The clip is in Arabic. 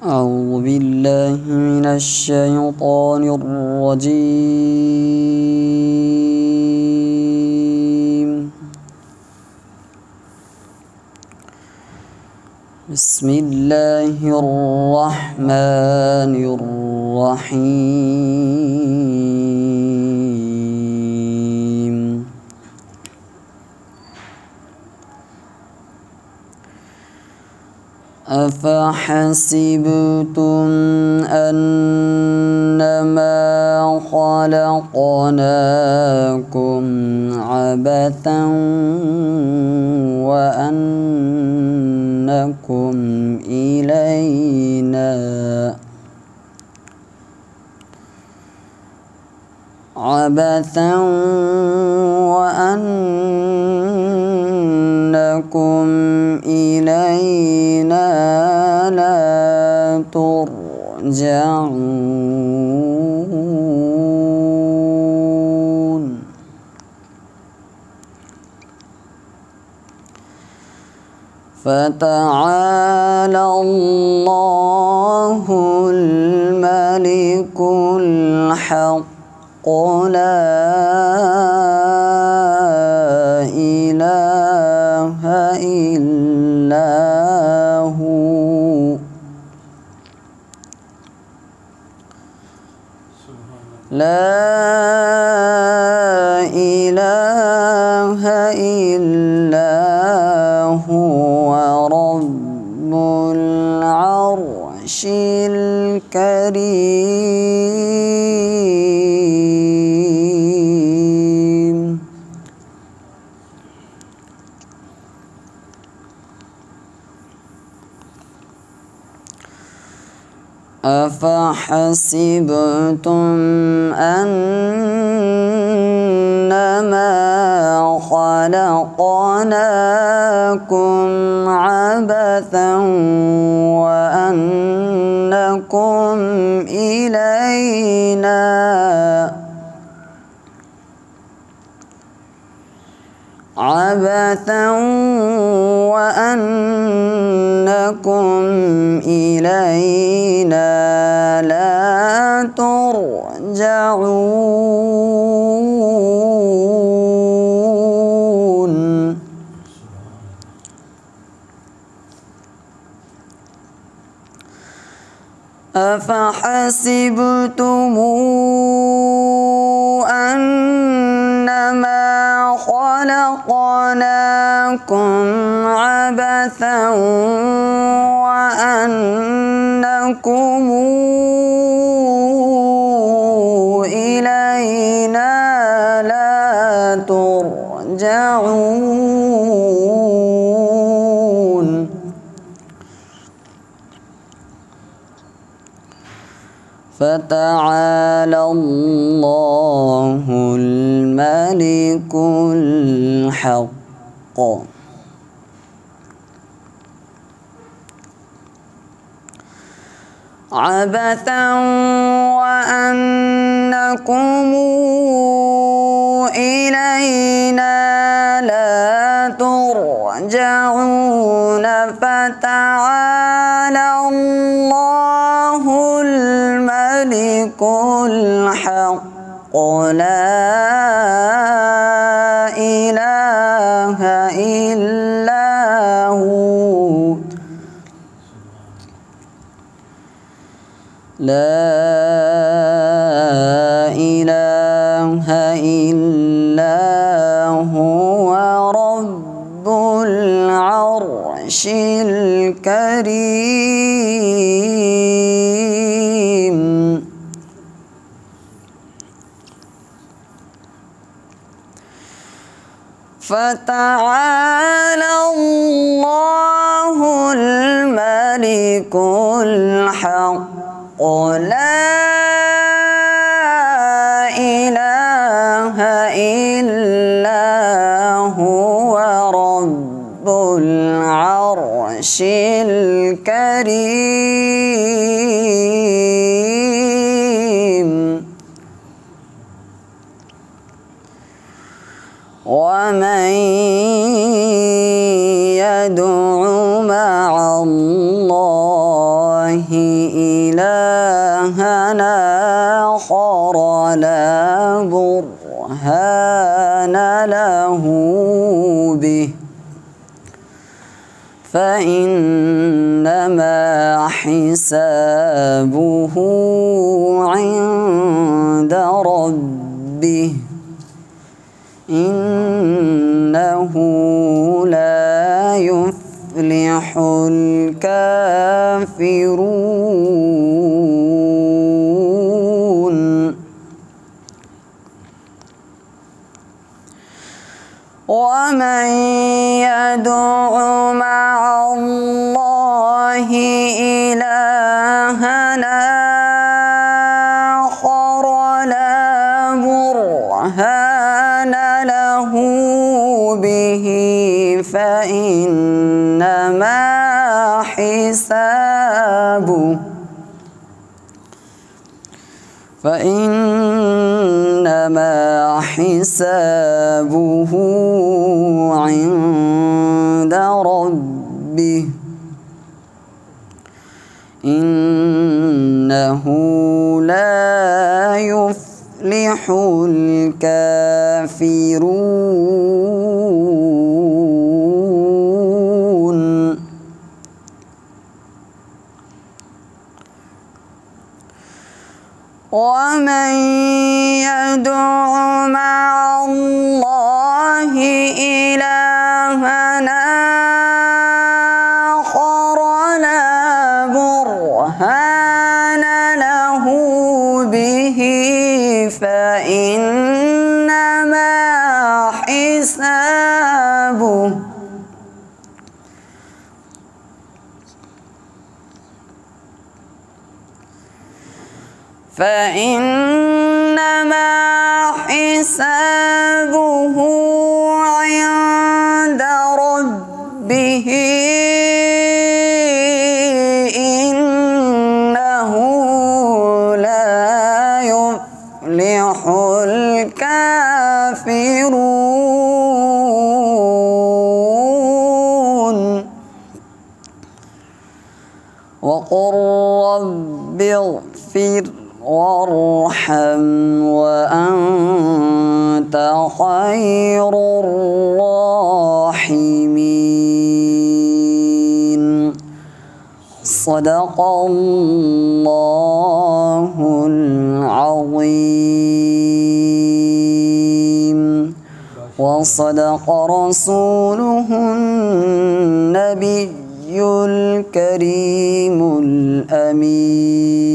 أعوذ بالله من الشيطان الرجيم. بسم الله الرحمن الرحيم. أفحسبتم أنما خلقناكم عبثا وأنكم إلينا لا ترجعون. فتعالى الله الملك الحق لا إله إلا هو رب العرش الكريم. أفحسبتم أنما خلقناكم عبثا وأنكم إلينا لا ترجعون. أفحسبتم أنما خلقناكم عبثا وأنكم إلينا لا ترجعون. فتعالى الله الملك الحق عبثا وأنكم إلينا لا ترجعون. فتعالى الله الملك الحق لا إله إلا هو رب العرش الكريم. فتعالى الله الملك الحق لا إله إلا هو رب العرش الكريم. ومن يدع مع الله إلها آخر لا برهان له به فإنما حسابه عند ربه إنه لا يفلح الكافرون ومن يدع مع الله إلها آخر لا برهان له به فإنما حسابه عند ربه إنه لا يفلح الكافرون ومن يدع مع الله إلها آخر لا برهان له به فإنما حسابه عند ربه إنه لا يفلح الكافرون وقل رب اغفر وارحم وأنت خير الراحمين صدق الله العظيم وصدق رسوله النبي الكريم الأمين.